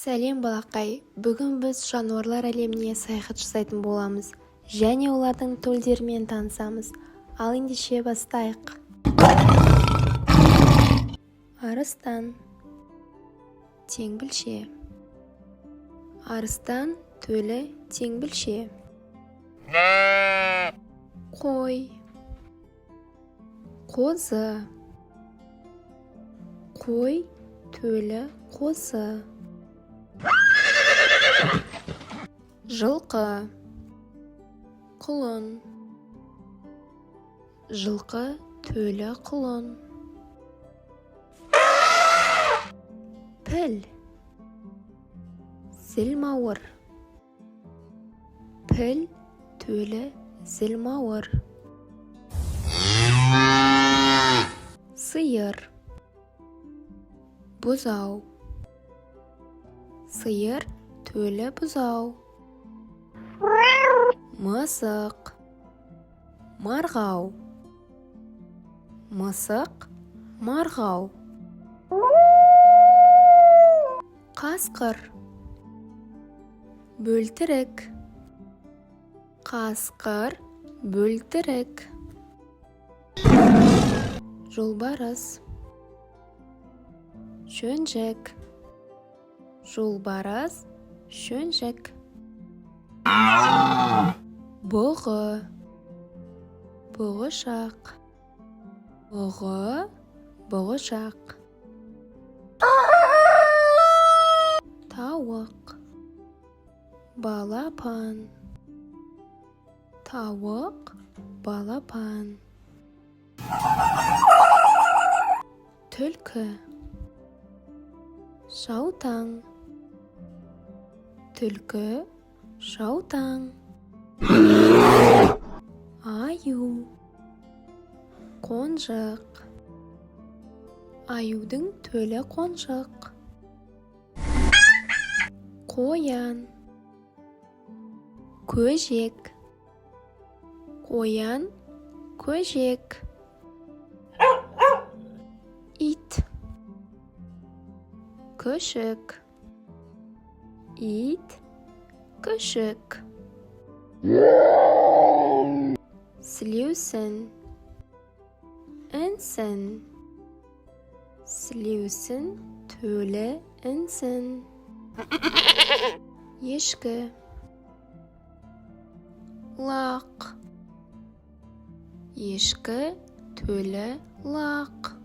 Сәлем балақай, бүгін біз жануарлар әлеміне саяхат жасайтын боламыз және олардың төлдерімен танысамыз. Ал ендеше бастайық. Арыстан. Теңбілше. Арыстан төлі теңбілше. Қой. Қозы. Қой төлі қозы. Жылқы. Құлын. Жылқы төлі құлын. Піл. Зілмауыр. Піл төлі зілмауыр. Сиыр. Бұзау. Сиыр төлі бұзау. Мысық. Марғау. Мысық, марғау. Қасқыр. Бөлтірік. Қасқыр, бөлтірік. Жолбарыс. Шөнжек. Жолбарыс, шөнжек. Бұғы. Бұғышақ. Бұғы, бұғышақ. Тауық. Балапан. Тауық, балапан. Түлкі. Шаутаң. Түлкі, шаутаң. Аю. Қонжық. Аюдың төлі қонжық. Қоян. Көжек. Қоян, көжек. Ит. Күшік. Ит, күшік. Сілеусін. Інсін. Сілеусін төлі інсін. Ешкі. Лақ. Ешкі төлі лақ.